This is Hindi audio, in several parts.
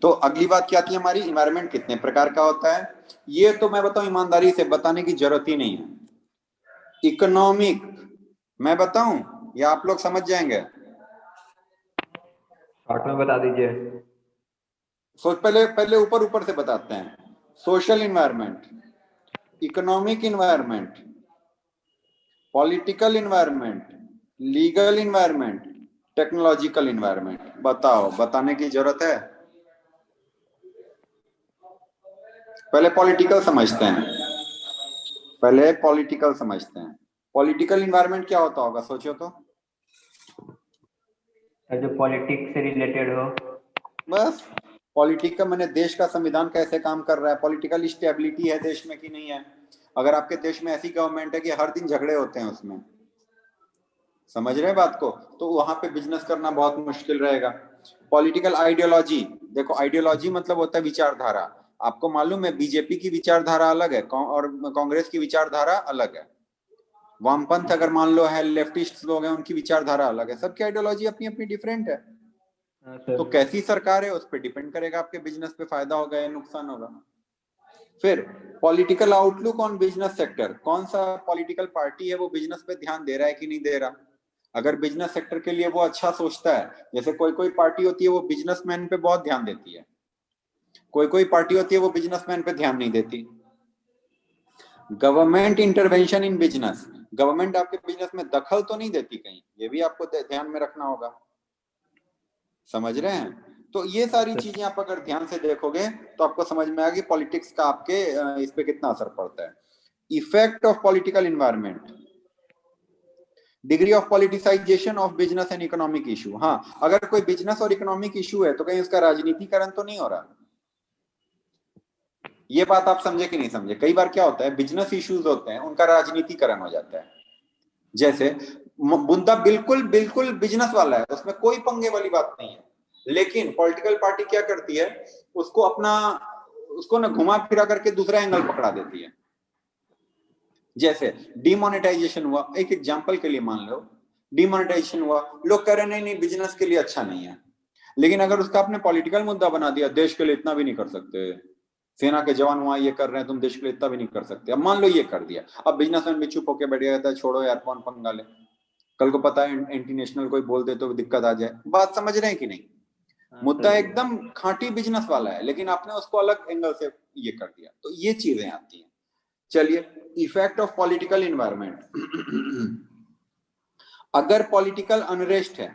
तो अगली बात क्या थी हमारी, इन्वायरमेंट कितने प्रकार का होता है। ये तो मैं बताऊं ईमानदारी से बताने की जरूरत ही नहीं है। इकोनॉमिक मैं बताऊं या आप लोग समझ जाएंगे? शॉर्ट में बता दीजिए। सोच पहले पहले ऊपर ऊपर से बताते हैं। Social environment, economic environment, political environment, legal environment, technological environment. बताओ, बताने की जरूरत है? पहले पॉलिटिकल समझते हैं, पहले पॉलिटिकल समझते हैं। पॉलिटिकल इन्वायरमेंट क्या होता होगा, सोचो तो। जो पॉलिटिक्स से रिलेटेड हो। बस पॉलिटिक का मैंने देश का संविधान कैसे काम कर रहा है, पॉलिटिकल स्टेबिलिटी है देश में कि नहीं है। अगर आपके देश में ऐसी गवर्नमेंट है कि हर दिन झगड़े होते हैं उसमें, समझ रहे हैं बात को, तो वहां पे बिजनेस करना बहुत मुश्किल रहेगा। पॉलिटिकल आइडियोलॉजी, देखो आइडियोलॉजी मतलब होता है विचारधारा। आपको मालूम है बीजेपी की विचारधारा अलग है और कांग्रेस की विचारधारा अलग है। वामपंथ अगर मान लो है, लेफ्टिस्ट लोग हैं, उनकी विचारधारा अलग है। सबकी आइडियोलॉजी अपनी अपनी डिफरेंट है। हाँ तो सर। कैसी सरकार है उस पर डिपेंड करेगा आपके बिजनेस पे फायदा होगा या नुकसान होगा। फिर political outlook on business sector, कौन सा पॉलिटिकल पार्टी है वो बिजनेस पे ध्यान दे रहा है कि नहीं दे रहा। अगर बिजनेस सेक्टर के लिए वो अच्छा सोचता है, जैसे कोई कोई पार्टी होती है वो बिजनेसमैन पे बहुत ध्यान देती है, कोई कोई पार्टी होती है वो बिजनेसमैन पे ध्यान नहीं देती। Government intervention in business, government आपके बिजनेस में दखल तो नहीं देती कहीं, ये भी आपको ध्यान में रखना होगा। समझ रहे हैं? तो ये हाँ सारी सर। चीजें आप अगर ध्यान से देखोगे तो आपको समझ में आएगी पॉलिटिक्स का आपके इस पे कितना असर पड़ता है। Effect of political environment, degree of politicisation of business and economic issue. हाँ, अगर कोई बिजनेस और इकोनॉमिक इशू है तो कहीं उसका राजनीतिकरण तो नहीं हो रहा। ये बात आप समझे कि नहीं समझे? कई बार क्या होता है, बिजनेस इश्यूज होते हैं उनका राजनीतिकरण हो जाता है। जैसे मुद्दा बिल्कुल बिल्कुल बिजनेस वाला है, उसमें कोई पंगे वाली बात नहीं है, लेकिन पॉलिटिकल पार्टी क्या करती है, उसको अपना उसको ना घुमा फिरा करके दूसरा एंगल पकड़ा देती है। जैसे डिमोनेटाइजेशन हुआ, एक एग्जांपल के लिए मान लो, डिमोनेटाइजेशन हुआ, लोग कह रहे नहीं नहीं बिजनेस के लिए अच्छा नहीं है, लेकिन अगर उसका आपने पॉलिटिकल मुद्दा बना दिया, देश के लिए इतना भी नहीं कर सकते, सेना के जवान वहां ये कर रहे हैं, तुम देश के लिए इतना भी नहीं कर सकते, अब मान लो ये कर दिया, अब बिजनेसमैन भी चुप होकर बैठ गया था, छोड़ो यार कौन पंगा ले, कल को पता है एंटी नेशनल कोई बोल दे तो दिक्कत आ जाए। बात समझ रहे हैं कि नहीं? हाँ मुद्दा सर। एकदम खांटी बिजनेस वाला है, लेकिन आपने उसको अलग एंगल से ये कर दिया, तो ये चीजें आती हैं। चलिए, इफेक्ट ऑफ पॉलिटिकल इन्वायरमेंट। अगर पॉलिटिकल अनरेस्ट है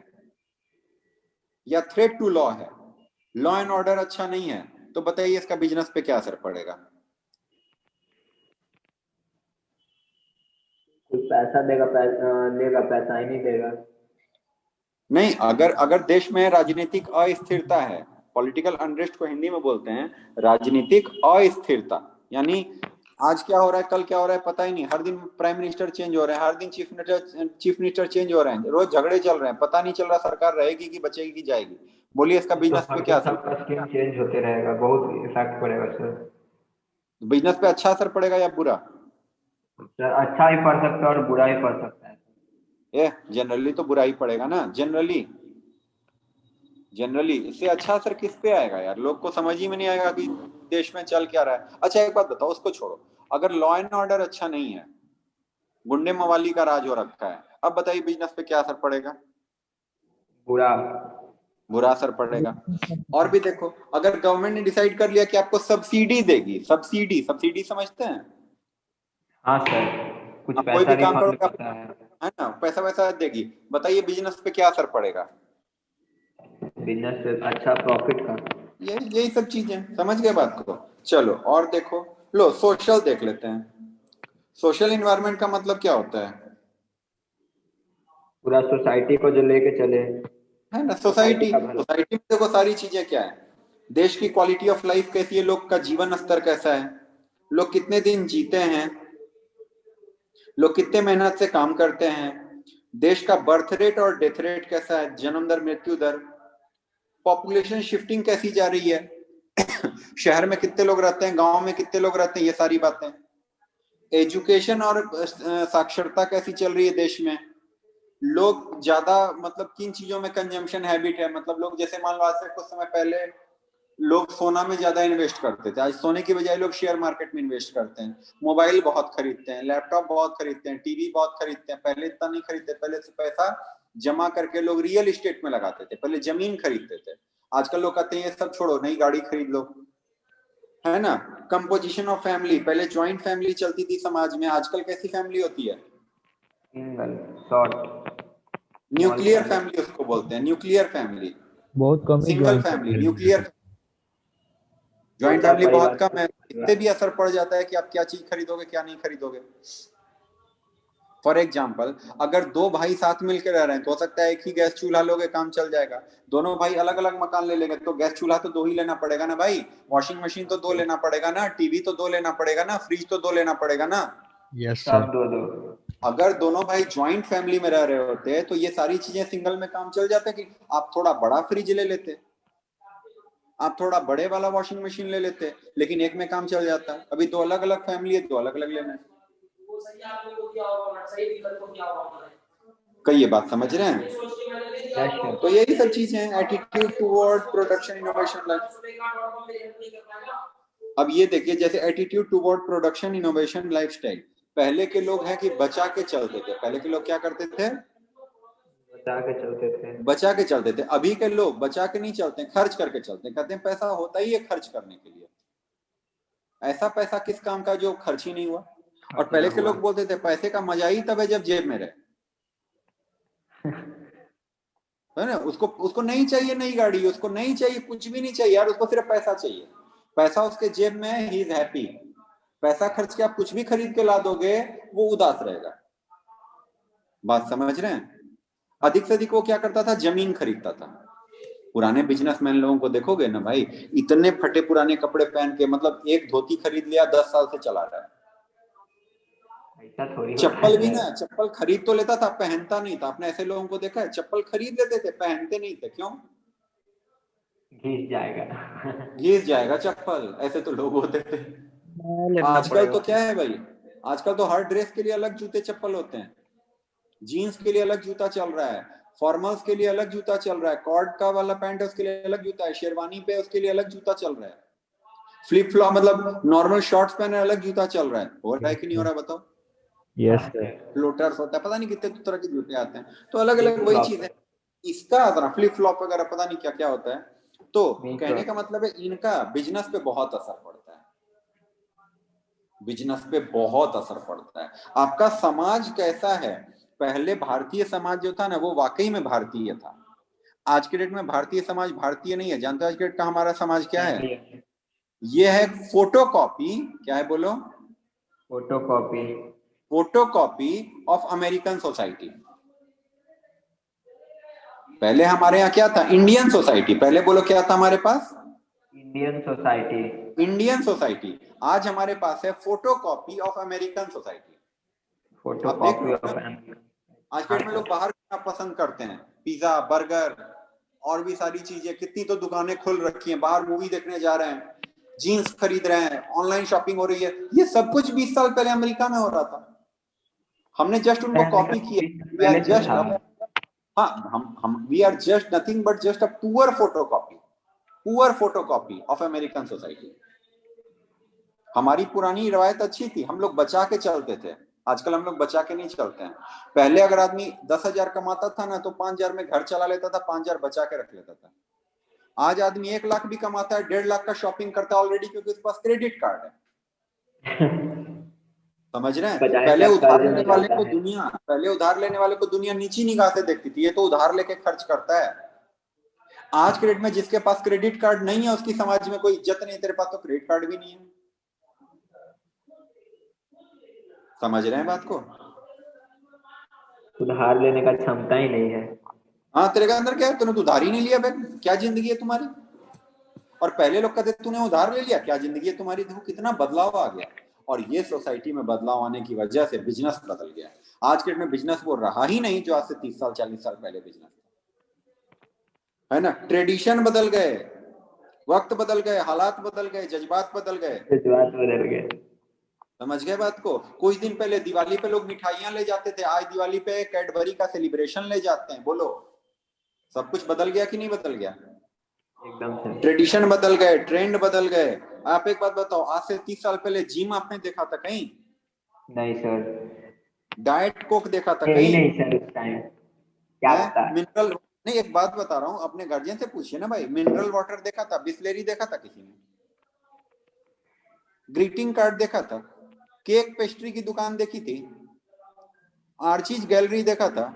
या थ्रेट टू लॉ है, लॉ एंड ऑर्डर अच्छा नहीं है, तो बताइए इसका बिजनेस पे क्या असर पड़ेगा। कोई पैसा देगा, लेगा पैसा ही नहीं देगा। नहीं, अगर अगर देश में राजनीतिक अस्थिरता है, पॉलिटिकल अनरेस्ट को हिंदी में बोलते हैं राजनीतिक अस्थिरता, यानी आज क्या हो रहा है कल क्या हो रहा है पता ही नहीं, हर दिन प्राइम मिनिस्टर चेंज हो रहे हैं, हर दिन चीफ मिनिस्टर चेंज हो रहे हैं, रोज झगड़े चल रहे हैं, पता नहीं चल रहा सरकार रहेगी कि बचेगी कि जाएगी। बोलिए इसका तो बिजनेस पे हर क्या दिन असर सबका पड़ेगा? स्कीम चेंज होते रहेगा, बहुत इफेक्ट पड़ेगा सर। बिजनेस पे अच्छा असर पड़ेगा या बुरा? सर अच्छा ही पड़ सकता है और बुरा ही पड़ सकता है। ए जनरली तो बुरा ही पड़ेगा ना, जनरली। जनरली इससे अच्छा असर किस पे आएगा यार, लोग को समझ ही में नहीं आएगा कि देश में चल क्या रहा है। अच्छा एक बात बताओ, उसको छोड़ो, अगर लॉ एंड ऑर्डर अच्छा नहीं है, गुंडे मवाली का राज हो रखा है, अब बताइए बिजनेस पे क्या असर पड़ेगा? बुरा। बुरा असर पड़ेगा। और भी देखो, अगर गवर्नमेंट ने डिसाइड कर लिया कि आपको सब्सिडी देगी, सब्सिडी सब्सिडी समझते हैं? हाँ सर। कुछ आप कोई पैसा भी काम रिफंड करोगे करता है। है ना, पैसा वैसा देगी, बताइए बिजनेस पे क्या असर पड़ेगा? बिजनेस से अच्छा प्रॉफिट का। यही यही सब चीजें, समझ गए बात को। चलो और देखो, लो सोशल देख लेते हैं। सोशल इन्वायरमेंट का मतलब क्या होता पूरा सोसाइटी को जो लेके चले। है ना? सोसाइटी सोसाइटी, का भला। सोसाइटी में देखो सारी चीजें क्या है, देश की क्वालिटी ऑफ लाइफ कैसी है, लोग का जीवन स्तर कैसा है, लोग कितने दिन जीते हैं, लोग कितने मेहनत से काम करते हैं, देश का बर्थ रेट और डेथ रेट कैसा है, जन्म दर मृत्यु दर, पॉपुलेशन शिफ्टिंग कैसी जा रही है, शहर में कितने लोग रहते हैं, गांव में कितने लोग रहते हैं, ये सारी बातें। एजुकेशन और साक्षरता कैसी चल रही है देश में, लोग ज्यादा मतलब किन चीजों में कंजम्पशन हैबिट है, मतलब लोग जैसे मान लो आज से कुछ समय पहले लोग सोना में ज्यादा इन्वेस्ट करते थे, आज सोने की बजाय लोग शेयर मार्केट में इन्वेस्ट करते हैं, मोबाइल बहुत खरीदते हैं, लैपटॉप बहुत खरीदते हैं, टीवी बहुत खरीदते हैं। पहले इतना नहीं खरीदते, पहले से पैसा जमा करके लोग रियल एस्टेट में लगाते थे, पहले जमीन खरीदते थे। आजकल लोग कहते हैं ये सब छोड़ो, नई गाड़ी खरीद लो, है ना। कंपोजिशन ऑफ फैमिली, पहले ज्वाइंट फैमिली चलती थी समाज में, आजकल कैसी फैमिली होती है? सिंगल, शॉर्ट, न्यूक्लियर फैमिली उसको बोलते हैं, न्यूक्लियर फैमिली। बहुत कम है single joint family, family. Nuclear. Joint छोटा फैमिली बहुत परिवार कम है, इससे भी असर पड़ जाता है कि आप क्या चीज खरीदोगे क्या नहीं खरीदोगे। फॉर एग्जाम्पल, अगर दो भाई साथ मिलकर रह रहे हैं तो हो सकता है एक ही गैस चूल्हा लोगे, काम चल जाएगा। दोनों भाई अलग अलग मकान ले लेंगे तो गैस चूल्हा तो दो ही लेना पड़ेगा ना भाई, वॉशिंग मशीन तो दो लेना पड़ेगा ना, टीवी तो दो लेना पड़ेगा ना, फ्रिज तो दो लेना पड़ेगा ना। यस सब सर। दो दो। अगर दोनों भाई ज्वाइंट फैमिली में रह रहे होते तो ये सारी चीजें सिंगल में काम चल जाते कि आप थोड़ा बड़ा फ्रिज ले लेते, आप थोड़ा बड़े वाला वॉशिंग मशीन ले लेते, लेकिन एक में काम चल जाता। अभी दो अलग अलग फैमिली है, दो अलग अलग लेना है। कई ये बात समझ रहे हैं? यस तो यही सब चीजें हैं, attitude toward production innovation life. अब ये देखिए, जैसे attitude toward production innovation lifestyle, पहले के लोग हैं कि बचा के चलते थे। पहले के लोग क्या करते थे? बचा के चलते थे। बचा के चलते थे। अभी के लोग बचा के नहीं चलते, खर्च करके चलते हैं। कहते हैं पैसा होता ही है खर्च करने के लिए, ऐसा पैसा किस काम का जो खर्च ही नहीं हुआ। और पहले के लोग बोलते थे पैसे का मजा ही तब है जब जेब में रहे, है ना। उसको उसको नहीं चाहिए नई गाड़ी, उसको नहीं चाहिए कुछ भी नहीं चाहिए यार, उसको सिर्फ पैसा चाहिए। पैसा उसके जेब में है, ही इज हैप्पी। पैसा खर्च के आप कुछ भी खरीद के ला दोगे वो उदास रहेगा। बात समझ रहे हैं? अधिक से अधिक वो क्या करता था? जमीन खरीदता था। पुराने बिजनेसमैन लोगों को देखोगे ना भाई, इतने फटे पुराने कपड़े पहन के, मतलब एक धोती खरीद लिया 10 साल से चला रहा है। ऐसा थोड़ी होता चप्पल भी है। ना, चप्पल खरीद तो लेता था, पहनता नहीं था। आपने ऐसे लोगों को देखा है? चप्पल खरीद लेते थे, पहनते नहीं थे। क्यों? घिस जाएगा। घिस जाएगा चप्पल, ऐसे तो लोग होते थे। लेना आजकल पड़ेगा। तो क्या है भाई, आजकल तो हर ड्रेस के लिए अलग जूते चप्पल होते हैं। जीन्स के लिए अलग जूता चल रहा है, फॉर्मल्स के लिए अलग जूता चल रहा है, कॉर्ड का वाला पैंट है उसके लिए अलग जूता है, शेरवानी पे उसके लिए अलग जूता चल रहा है, फ्लिप फ्लॉप मतलब नॉर्मल शॉर्ट्स पहने अलग जूता चल रहा है। हो रहा है कि नहीं हो रहा बताओ? Yes sir. फ्लोटर्स होता है, पता नहीं कितने तरह के जूते आते हैं, तो अलग अलग वही चीज है। इसका फ्लिप फ्लॉप वगैरह पता नहीं क्या क्या होता है। तो कहने का मतलब है इनका बिजनेस पे बहुत असर पड़ता है, बिजनेस पे बहुत असर पड़ता है। आपका समाज कैसा है? पहले भारतीय समाज जो था ना वो वाकई में भारतीय था। आज के डेट में भारतीय समाज भारतीय नहीं है। जानते हो आज के डेट का हमारा समाज क्या है? ये है फोटोकॉपी। क्या है बोलो? Photocopy. Photocopy of American society. पहले हमारे यहाँ क्या था? Indian society. पहले बोलो क्या था हमारे पास? Indian society. Indian society. आज हमारे पास है photocopy of American society. Photocopy of आज के डेट में लोग बाहर खाना पसंद करते हैं, पिज्जा, बर्गर और भी सारी चीजें। कितनी तो दुकानें खुल रखी हैं, बाहर मूवी देखने जा रहे हैं, जीन्स खरीद रहे हैं, ऑनलाइन शॉपिंग हो रही है। ये सब कुछ 20 साल पहले अमेरिका में हो रहा था। हमने जस्ट उनको कॉपी किया। We are just we are just nothing but just a poor photocopy of American society. हमारी पुरानी रवायत अच्छी थी, हम लोग बचा के चलते थे। आजकल हम लोग बचा के नहीं चलते हैं। पहले अगर आदमी 10,000 कमाता था ना तो 5,000 में घर चला लेता था, 5,000 बचा के रख लेता था। आज आदमी 1 लाख भी कमाता है, 1.5 लाख का शॉपिंग करता है ऑलरेडी, क्योंकि उसके पास क्रेडिट कार्ड है। समझ रहे हैं? पहले उधार लेने वाले को दुनिया नीची निगाह से देखती थी, ये तो उधार लेके खर्च करता है। आज के डेट में जिसके पास क्रेडिट कार्ड नहीं है उसकी समाज में कोई इज्जत नहीं। तेरे पास तो क्रेडिट कार्ड भी नहीं है। समझ रहे हैं बात को? उधार लेने का क्षमता ही नहीं है। हाँ, तेरे अंदर क्या है? तूने तो उधार ही नहीं लिया भाई, क्या जिंदगी है तुम्हारी? और पहले लोग कहते तूने उधार ले लिया, क्या जिंदगी है तुम्हारी? देखो कितना बदलाव आ गया। और ये सोसाइटी में बदलाव आने की वजह से बिजनेस बदल गया। आज के डेट में बिजनेस वो रहा ही नहीं जो आज से 30 साल 40 साल पहले बिजनेस था, है ना। ट्रेडिशन बदल गए, वक्त बदल गए, हालात बदल गए, जज्बात बदल गए। जज्बात बदल गए। समझ गए बात को? कुछ दिन पहले दिवाली पे लोग मिठाइयां ले जाते थे, आज दिवाली पे कैडबरी का सेलिब्रेशन ले जाते हैं। बोलो, सब कुछ बदल गया कि नहीं बदल गया? एकदम से। ट्रेडिशन बदल गए, ट्रेंड बदल गए। आप एक बात बताओ, आज से 30 साल पहले जिम आपने देखा था कहीं? नहीं सर, डाइट कोक देखा था यही कहीं? नहीं सर उस टाइम, क्या है पता। मिनरल, नहीं एक बात बता रहा हूँ, अपने गार्जियन से पूछिए ना भाई, मिनरल वाटर देखा था? बिस्लेरी देखा था किसी ने? ग्रीटिंग कार्ड देखा था? केक पेस्ट्री की दुकान देखी थी? आर्चीज गैलरी देखा था?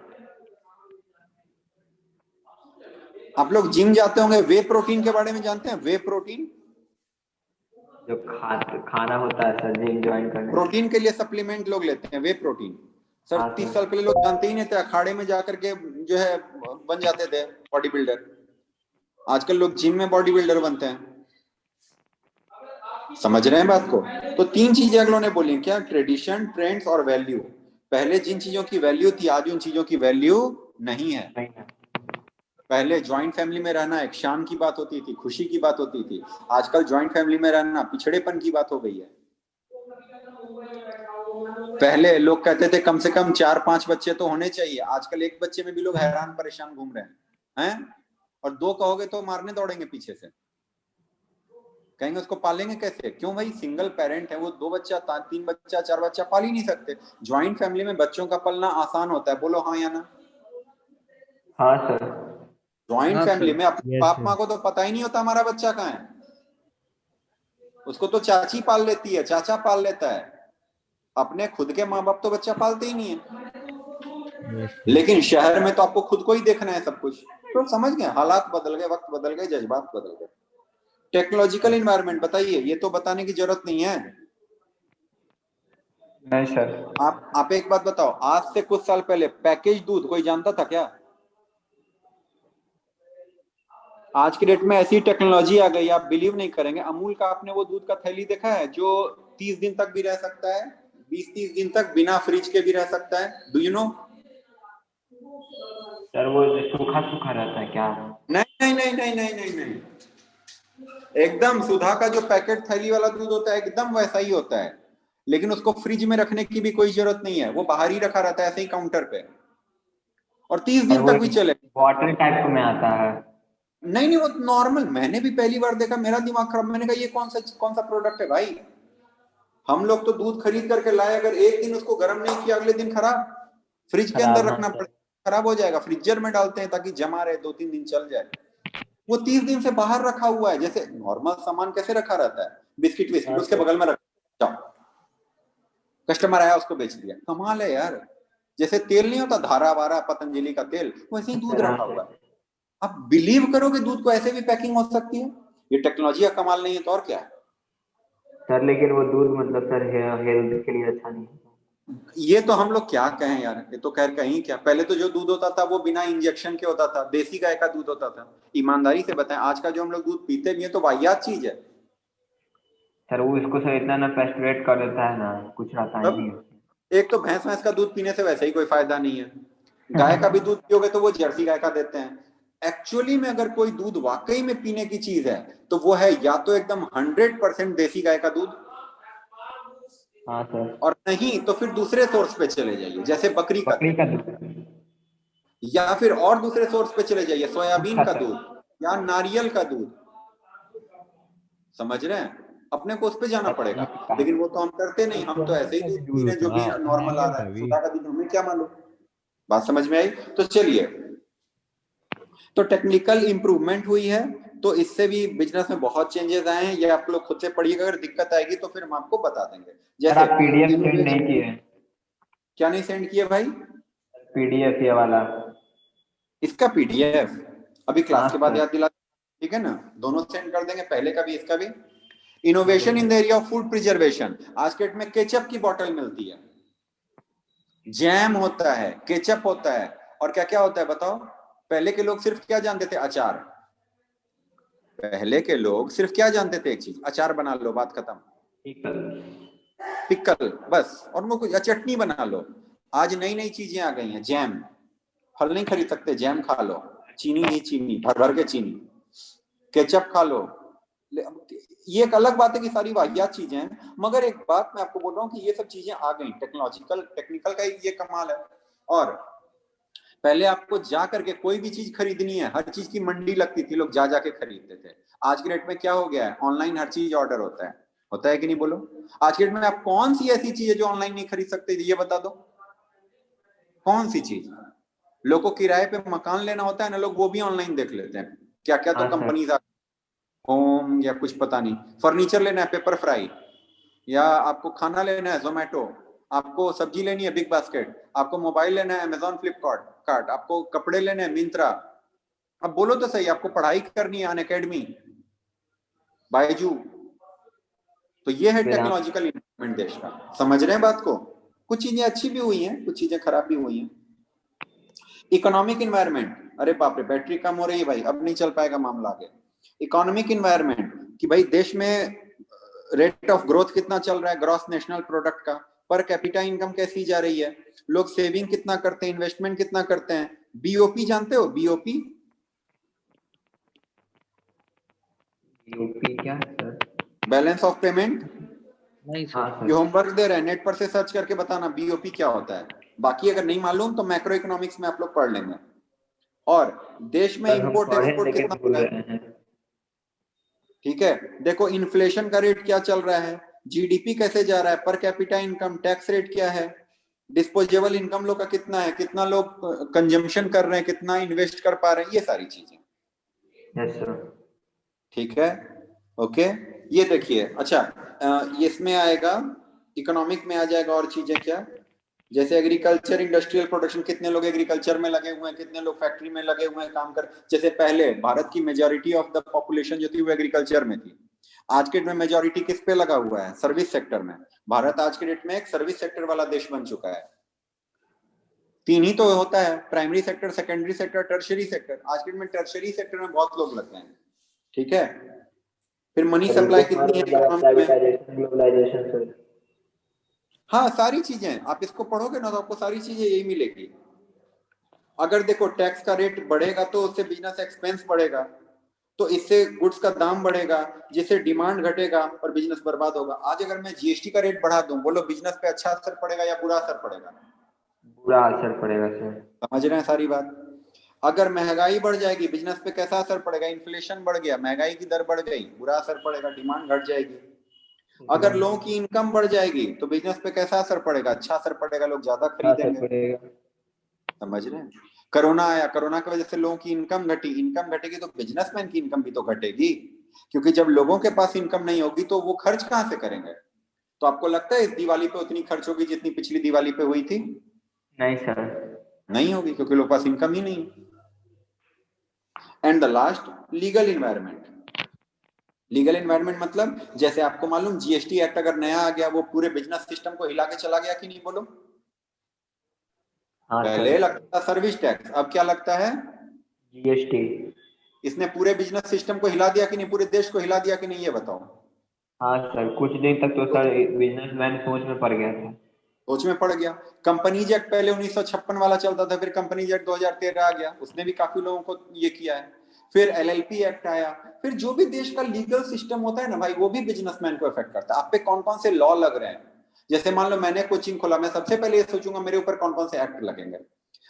आप लोग जिम जाते होंगे, वे प्रोटीन के बारे में जानते हैं? वे प्रोटीन, जो खाना होता है सर जिम ज्वाइन करने के। प्रोटीन के लिए सप्लीमेंट लोग लेते हैं, वे प्रोटीन। सर हाँ 30 सर। साल पहले लोग जानते ही नहीं थे, अखाड़े में जाकर के जो है बन जाते थे बॉडी बिल्डर। आजकल लोग जिम में बॉडी बिल्डर बनते हैं। समझ रहे हैं बात को? तो 3 चीजें अगलों ने बोली क्या? ट्रेडिशन, ट्रेंड्स और वैल्यू। पहले जिन चीजों की वैल्यू थी, आज उन चीजों की वैल्यू नहीं है। नहीं है। पहले ज्वाइंट फैमिली में रहना एक शान की बात होती थी, खुशी की बात होती थी। आजकल ज्वाइंट फैमिली में रहना पिछड़ेपन की बात हो गई है। पहले लोग कहते थे कम से कम 4-5 बच्चे तो होने चाहिए, आजकल एक बच्चे में भी लोग हैरान परेशान घूम रहे हैं। और 2 कहोगे तो मारने दौड़ेंगे पीछे से, कहेंगे उसको पालेंगे कैसे? क्यों भाई? सिंगल पेरेंट है वो, 2 बच्चा 3 बच्चा 4 बच्चा पाल ही नहीं सकते। ज्वाइंट फैमिली में बच्चों का पलना आसान होता है, बोलो हाँ या ना? हाँ सर। ज्वाइंट हाँ फैमिली सर। में अपने यस बाप सर। माँ को तो पता ही नहीं होता हमारा बच्चा कहाँ है, उसको तो चाची पाल लेती है, चाचा पाल लेता है। अपने खुद के माँ बाप तो बच्चा पालते ही नहीं है। Yes sir. लेकिन शहर में तो आपको खुद को ही देखना है सब कुछ। तो समझ गए, हालात बदल गए, वक्त बदल गए, जज्बात बदल गए। टेक्नोलॉजिकल इन्वायरमेंट बताइए, ये तो बताने की जरूरत नहीं है। नहीं सर। आप एक बात बताओ, आज से कुछ साल पहले पैकेज दूध कोई जानता था क्या? आज की डेट में ऐसी टेक्नोलॉजी आ गई, आप बिलीव नहीं करेंगे। अमूल का आपने वो दूध का थैली देखा है जो 30 दिन तक भी रह सकता है, 20-30 दिन तक बिना फ्रिज के भी रह सकता है? Do you know? सर वो सूखा सूखा रहता है क्या? नहीं नहीं नहीं नहीं नहीं नहीं नहीं, एकदम सुधा का जो पैकेट थैली वाला दूध होता है एकदम वैसा ही होता है, लेकिन उसको फ्रिज में रखने की भी कोई जरूरत नहीं है, वो बाहर ही रखा रहता है ऐसे ही काउंटर पे, और 30 और दिन वो तक भी चले। बॉटल टाइप में आता है। नहीं नहीं, वो नॉर्मल, मैंने भी पहली बार देखा, मेरा दिमाग खराब, मैंने कहा ये कौन सा प्रोडक्ट है भाई? हम लोग तो दूध खरीद करके लाए, अगर एक दिन उसको गर्म नहीं किया अगले दिन खराब, फ्रिज के अंदर खराब, हाँ रखना सर। पड़ेगा, खराब हो जाएगा। फ्रीजर में डालते हैं ताकि जमा रहे, 2-3 दिन चल जाए। वो 30 दिन से बाहर रखा हुआ है, जैसे नॉर्मल सामान कैसे रखा रहता है, बिस्किट विस्किट हाँ उसके सर। बगल में रख, कस्टमर आया उसको बेच दिया। कमाल है यार, जैसे तेल नहीं होता धारा वारा पतंजलि का तेल, वैसे ही दूध सर हाँ रखा हुआ सर। है। आप बिलीव करोगे दूध को ऐसे भी पैकिंग हो सकती है? ये टेक्नोलॉजी का कमाल नहीं है तो और क्या है? सर लेकिन वो दूध मतलब सर हेल्थ के लिए अच्छा नहीं है। ये तो हम लोग क्या कहें यार, ये तो खैर कहीं क्या, पहले तो जो दूध होता था वो बिना इंजेक्शन के होता था, देसी गाय का दूध होता था। ईमानदारी से बताएं, आज का जो हम लोग दूध पीते भी है तो वाहियात चीज है। सर वो इसको सर इतना ना पेस्टुरेट कर देता है ना, कुछ रहता ही तब नहीं है एक तो भैंस भैंस का दूध पीने से वैसे ही कोई फायदा नहीं है, गाय का भी दूध पियोगे तो वो जर्सी गाय का देते हैं। एक्चुअली में अगर कोई दूध वाकई में पीने की चीज है तो वो है या तो एकदम 100% देसी गाय का दूध, हाँ सर। और नहीं तो फिर दूसरे सोर्स पे चले जाइए जैसे बकरी का बकरी दूध, का दूध। या फिर और दूसरे सोर्स पे चले जाइए सोयाबीन अच्छा का सर। दूध या नारियल का दूध। समझ रहे हैं? अपने को उस पे जाना पड़ेगा, लेकिन वो तो हम करते नहीं, हम तो ऐसे ही का दूध भी पी दूध रहे हैं जो होता भी है, नॉर्मल आ नारियल रहा का है, भी। सुधा का दूध हमें क्या मालूम। बात समझ में आई? तो चलिए, तो टेक्निकल इंप्रूवमेंट हुई है, तो इससे भी बिजनेस में बहुत चेंजेस आए हैं, ये आप लोग खुद से पढ़िएगा, अगर दिक्कत आएगी तो फिर हम आपको बता देंगे। सर जैसे आप पीडीएफ सेंड नहीं किए? क्या नहीं सेंड किए भाई? पीडीएफ ये वाला। इसका पीडीएफ अभी हाँ क्लास के बाद सर। याद दिला, ठीक है ना? दोनों सेंड कर देंगे, पहले का भी इसका भी। ठीक है innovation in the sir. Area of food preservation, आज के डेट में केचप की बोतल मिलती है, जैम होता है, केचप होता है, और क्या क्या होता है बताओ? पहले के लोग सिर्फ क्या जानते थे? अचार। पहले के लोग सिर्फ क्या जानते थे? एक चीज, अचार बना लो, बात खत्म। ठीक है। पिकल बस, और वो कुछ, या चटनी बना लो। आज नई नई चीजें आ गई हैं, जैम। फल नहीं खरीद सकते, जैम खा लो, चीनी ही चीनी, भर भर के चीनी। केचप खा लो। ये एक अलग बात है कि सारी वाहियात चीजें हैं, मगर एक बात मैं आपको बोल रहा हूँ कि ये सब चीजें आ गई, टेक्नोलॉजिकल टेक्निकल का ये कमाल है। और पहले आपको जा करके कोई भी चीज खरीदनी है, हर चीज की मंडी लगती थी, लोग जा जाके खरीदते थे। आज के डेट में क्या हो गया है, ऑनलाइन हर चीज ऑर्डर होता है कि नहीं बोलो। आज के डेट में आप कौन सी ऐसी चीज है जो ऑनलाइन नहीं खरीद सकते, ये बता दो कौन सी चीज। लोग को किराए पे मकान लेना होता है ना, लोग वो भी ऑनलाइन देख लेते हैं, क्या क्या तो हाँ सर। कंपनीज होम या कुछ पता नहीं। फर्नीचर लेना है पेपर फ्राई, या आपको खाना लेना है जोमेटो, आपको सब्जी लेनी है बिग बास्केट, आपको मोबाइल लेना है अमेजोन फ्लिपकार्ट कार्ट, आपको कपड़े लेने हैं मिंत्रा। अब बोलो तो सही, आपको पढ़ाई करनी है अन अकेडमी, बायजू। तो ये है फिर आप टेक्नोलॉजिकल इन्वायरमेंट देश का। समझ रहे हैं बात को। कुछ चीजें अच्छी भी हुई हैं, कुछ चीजें खराब भी हुई हैं। इकोनॉमिक इन्वायरमेंट, अरे बाप रे बैटरी कम हो रही है भाई, अब नहीं चल पाएगा मामला आगे। इकोनॉमिक इन्वायरमेंट कि भाई देश में रेट ऑफ ग्रोथ कितना चल रहा है, ग्रॉस नेशनल प्रोडक्ट का, पर कैपिटा इनकम कैसी जा रही है, लोग सेविंग कितना करते हैं, इन्वेस्टमेंट कितना करते हैं। बीओपी जानते हो, बीओपी यूपी क्या सर? Balance of payment. नहीं हाँ सर। ये सर। होमवर्क दे रहे हैं, नेट पर से सर्च करके बताना बीओपी क्या होता है। बाकी अगर नहीं मालूम तो मैक्रो इकोनॉमिक्स में आप लोग पढ़ लेंगे। और देश में सर हम इंपोर्ट पढ़े एक्सपोर्ट लेकिन कितना हो भूल रहा है, गए हैं। ठीक है। देखो इन्फ्लेशन का रेट क्या चल रहा है, जीडीपी कैसे जा रहा है, per capita income, tax rate क्या है, डिस्पोजेबल इनकम लोग का कितना है, कितना लोग कंजम्पशन कर रहे हैं, कितना इन्वेस्ट कर पा रहे हैं, ये सारी चीजें। Yes sir. ठीक है, ओके। ये देखिए, अच्छा इसमें आएगा, इकोनॉमिक में आ जाएगा और चीजें क्या, जैसे एग्रीकल्चर इंडस्ट्रियल प्रोडक्शन, कितने लोग एग्रीकल्चर में लगे हुए हैं, कितने लोग फैक्ट्री में लगे हुए हैं काम कर। जैसे पहले भारत की मेजोरिटी ऑफ द पॉपुलेशन जो थी वो एग्रीकल्चर में थी, आज के डेट में मेजोरिटी किस पे लगा हुआ है, सर्विस सेक्टर में। भारत आज के डेट में एक सर्विस सेक्टर वाला देश बन चुका है। तीन ही तो होता है, primary sector, secondary sector, tertiary sector. आज के डेट में टर्शरी सेक्टर में बहुत लोग लगते हैं, ठीक है। फिर मनी सर सप्लाई इको कितनी है इकोनॉमी में। Privatisation, globalisation sir. हाँ सारी चीजें आप इसको पढ़ोगे ना तो आपको सारी चीजें यही मिलेगी। अगर देखो टैक्स का रेट बढ़ेगा तो उससे बिजनेस एक्सपेंस बढ़ेगा, तो इससे गुड्स का दाम बढ़ेगा, जिससे डिमांड घटेगा और बिजनेस बर्बाद होगा। आज अगर मैं जीएसटी का रेट बढ़ा दूं, बोलो बिजनेस पे अच्छा असर पड़ेगा या बुरा असर पड़ेगा। बुरा असर पड़ेगा सर। समझ रहे हैं सारी बात। अगर महंगाई बढ़ जाएगी, बिजनेस पे कैसा असर पड़ेगा, इन्फ्लेशन बढ़ गया, महंगाई की दर बढ़ गई, बुरा असर पड़ेगा, डिमांड घट जाएगी। अगर लोगों की इनकम बढ़ जाएगी तो बिजनेस पे कैसा असर पड़ेगा, अच्छा असर पड़ेगा, लोग ज्यादा अच्छा असर खरीदेंगे। पड़ेगा। समझ रहे हैं। कोरोना आया, कोरोना की वजह से लोगों की इनकम घटी, इनकम घटेगी तो बिजनेसमैन की इनकम भी तो घटेगी, क्योंकि जब लोगों के पास इनकम नहीं होगी तो वो खर्च कहां से करेंगे। तो आपको लगता है इस दिवाली पे उतनी खर्च होगी जितनी पिछली दिवाली पे हुई थी? नहीं सर। नहीं होगी, क्योंकि लोगों के पास इनकम ही नहीं है। And the last, legal environment. Legal environment मतलब जैसे आपको मालूम जीएसटी एक्ट अगर नया आ गया, वो पूरे बिजनेस सिस्टम को हिला के चला गया कि नहीं बोलो। हाँ पहले सर। लगता था सर्विस टैक्स, अब क्या लगता है, जीएसटी। इसने पूरे बिजनेस सिस्टम को हिला दिया कि नहीं, पूरे देश को हिला दिया कि नहीं, ये बताओ। हाँ सर, कुछ दिन तक तो सर बिजनेसमैन सोच में पड़ गया था। सोच में पड़ गया। कंपनीज एक्ट पहले 1956 वाला चलता था, फिर कंपनीज एक्ट 2013 आ गया, उसने भी काफी लोगों को ये किया है। फिर एलएलपी एक्ट आया। फिर जो भी देश का लीगल सिस्टम होता है ना भाई, वो भी बिजनेसमैन को इफेक्ट करता है। आप पे कौन कौन से लॉ लग रहे हैं। जैसे मान लो मैंने कोचिंग खोला, मैं सबसे पहले ये सोचूंगा मेरे ऊपर कौन कौन से एक्ट लगेंगे।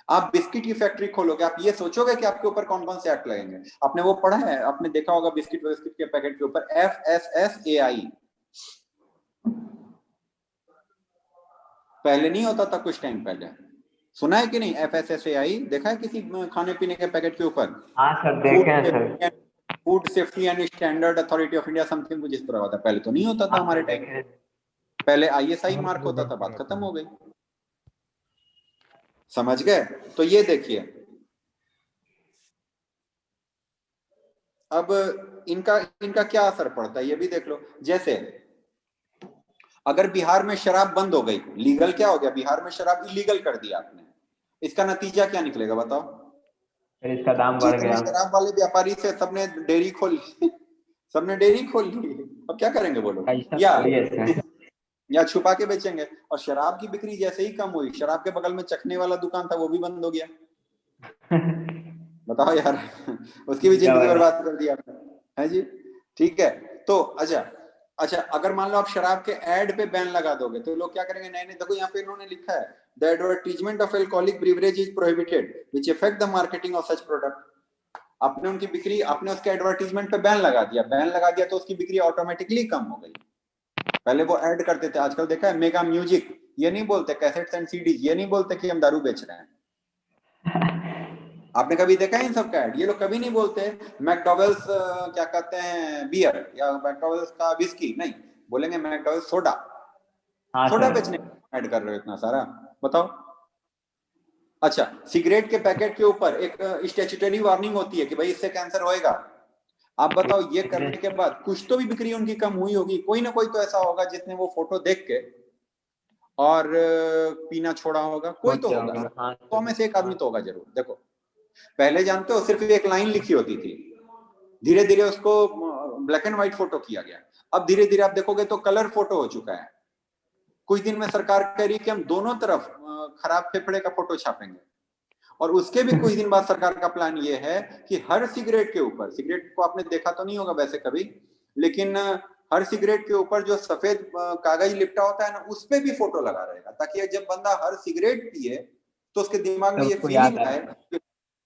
आप बिस्किट की फैक्ट्री खोलोगे, आप ये सोचोगे कि आपके ऊपर कौन कौन से एक्ट लगेंगे। आपने वो पढ़ा है, आपने देखा होगा बिस्किट बिस्किट के पैकेट के ऊपर FSSAI, पहले नहीं होता था, कुछ टाइम पहले। सुना है कि नहीं FSSAI, देखा है किसी खाने पीने के पैकेट के ऊपर? हाँ सर देखे हैं sir. Food safety and standard authority of India something कुछ इस तरह होता है। पहले तो नहीं होता था हाँ हमारे सर टाइम, देखे हैं। पहले ISI मार्क होता था, बात खत्म हो गई। समझ गए। तो ये देखिए, अब इनका इनका क्या असर पड़ता है ये भी देख लो। जैसे अगर बिहार में शराब बंद हो गई, लीगल क्या हो गया, बिहार में शराब इलीगल कर दिया आपने, इसका नतीजा क्या निकलेगा बताओ। फिर इसका दाम बढ़ जितने गया। शराब वाले व्यापारी थे सबने डेयरी खोल ली, सबने डेयरी खोल ली। अब क्या करेंगे बोलो। ऐसा या थोड़ी है सर। या छुपा के बेचेंगे। और शराब की बिक्री जैसे ही कम हुई, शराब के बगल में चखने वाला दुकान था वो भी बंद हो गया। बताओ यार, उसकी भी क्या जिंदगी वाला। बर्बाद कर दिया आपने, है जी। ठीक है, तो अच्छा अच्छा, अगर मान लो आप शराब के एड पे बैन लगा दोगे तो लोग क्या करेंगे? नहीं नहीं, देखो यहाँ पे इन्होंने लिखा है the advertisement of alcoholic beverage is prohibited which affect the marketing of such product. आपने उनकी बिक्री, आपने उसके एडवर्टीजमेंट पे बैन लगा दिया तो उसकी बिक्री ऑटोमेटिकली कम हो गई। पहले वो ऐड करते थे, आजकल देखा है मेगा म्यूजिक, ये नहीं बोलते कैसेट्स एंड सीडीज, ये नहीं बोलते कि हम दारू बेच रहे हैं। आपने कभी देखा है इन सब का ऐड? ये लोग कभी नहीं बोलते मैकडॉवेल्स क्या कहते हैं बियर या मैकडॉवेल्स का विस्की, नहीं बोलेंगे मैकडॉवेल्स सोडा। हाँ सोडा सर। बेचने ऐड कर रहे हो इतना सारा, बताओ। अच्छा, सिगरेट के पैकेट के ऊपर एक स्टैट्यूटरी वार्निंग होती है कि भाई इससे कैंसर होएगा। आप बताओ, ये करने के बाद कुछ तो भी बिक्री उनकी कम हुई होगी। कोई ना कोई तो ऐसा होगा जिसने वो फोटो देख के और पीना छोड़ा होगा, कोई तो होगा। हाँ तो में से एक आदमी तो होगा जरूर। देखो, पहले जानते हो सिर्फ एक लाइन लिखी होती थी, धीरे धीरे उसको ब्लैक एंड व्हाइट फोटो किया गया। अब धीरे धीरे आप देखोगे तो कलर फोटो हो चुका है। कुछ दिन में सरकार कह रही है कि हम दोनों तरफ खराब फेफड़े का फोटो छापेंगे। और उसके भी कुछ दिन बाद सरकार का प्लान ये है कि हर सिगरेट के ऊपर, सिगरेट को आपने देखा तो नहीं होगा वैसे कभी, लेकिन हर सिगरेट के ऊपर जो सफेद कागज लिपटा होता है ना, उस पे भी फोटो लगा रहेगा, ताकि जब बंदा हर सिगरेट पिए तो उसके दिमाग में तो ये उसको फीलिंग याद आए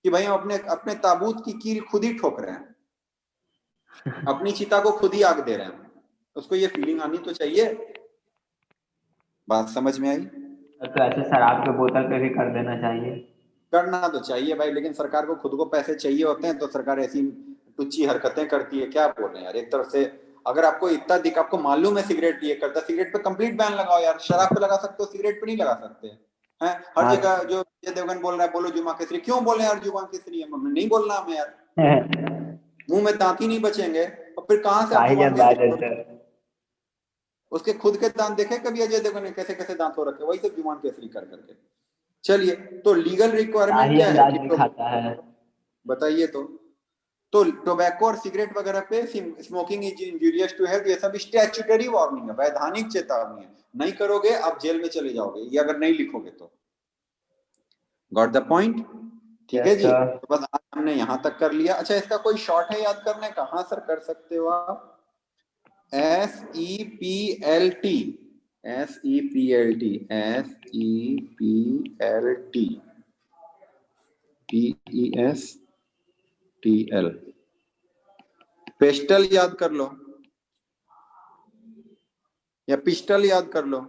कि भाई हम अपने अपने ताबूत की कील खुद ही ठोक रहे हैं, अपनी चिता को खुद ही आग दे रहे हैं। उसको ये फीलिंग आनी तो चाहिए। बात समझ में आई? तो ऐसे शराब के बोतल पे भी कर देना चाहिए। करना तो चाहिए भाई, लेकिन सरकार को खुद को पैसे चाहिए होते हैं तो सरकार ऐसी टुच्ची हरकतें करती है। क्या बोल रहे हैं यार, एक तरफ से अगर आपको इतना दिख, आपको मालूम है सिगरेट ये करता, सिगरेट पे कंप्लीट बैन लगाओ यार। शराब पे लगा सकते हो, सिगरेट पे नहीं लगा सकते हैं। हर हाँ। जगह जो अजय देवगन बोल रहा है, बोलो जुमा केसरी, क्यों बोले यार जुमा केसरी? नहीं बोलना हमें यार, मुंह में दांत ही नहीं बचेंगे और फिर कहां से आप शाही जुबान अंदाज है केसरी? सर। उसके खुद के दांत देखे कभी अजय देवगन ने कैसे कैसे दांत हो रखे, वही सब जुबान केसरी कर करके। चलिए, तो लीगल रिक्वायरमेंट शाही क्या है अंदाज कि दिखाता है। बताइए तो टोबैको और सिगरेट वगैरह पे smoking is injurious to health, ये सब स्टैट्यूटरी वार्निंग है, वैधानिक चेतावनी है। नहीं करोगे आप जेल में चले जाओगे, ये अगर नहीं लिखोगे तो। Got the point? ठीक है यस जी, सर। तो बस आज हमने यहां तक कर लिया। अच्छा, इसका कोई शॉर्ट है याद करने का? हाँ सर, कर सकते हो आप। SEPLT, SEPLT, SEPLT, PESTL, pastel याद कर लो या पिस्टल याद कर लो।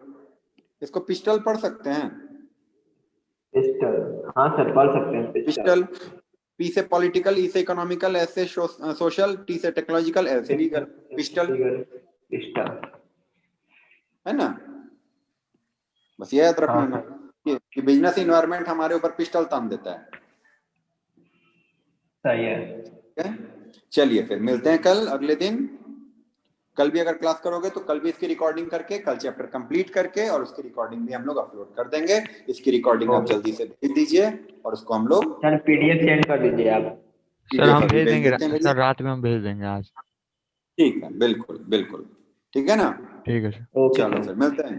इसको पिस्टल पढ़ सकते हैं? पिस्टल, हाँ सर पढ़ सकते हैं पिस्टल। पिस्टल, पी से पॉलिटिकल, ई से इकोनॉमिकल, एस से सोशल, टी से टेक्नोलॉजिकल, एल से लीगल। Pistol pistol. है ना? बस ये याद रख हाँ लेना सर। कि बिजनेस इन्वायरमेंट हमारे ऊपर पिस्टल तान देता है। सही है। ठीक है, चलिए फिर मिलते हैं कल, अगले दिन। कल भी अगर क्लास करोगे तो कल भी इसकी रिकॉर्डिंग करके, कल चैप्टर कंप्लीट करके और उसकी रिकॉर्डिंग भी हम लोग अपलोड कर देंगे। इसकी रिकॉर्डिंग आप जल्दी से भेज दीजिए और उसको हम लोग सर PDF सेंड कर दीजिए आप। सर PDF हम अभी भेज भेज देंगे, देते हैं सर भैया। रात में हम भेज देंगे आज। ठीक है, बिल्कुल बिल्कुल, ठीक है ना? ठीक है सर। ओके चलो सर। फिर मिलते हैं।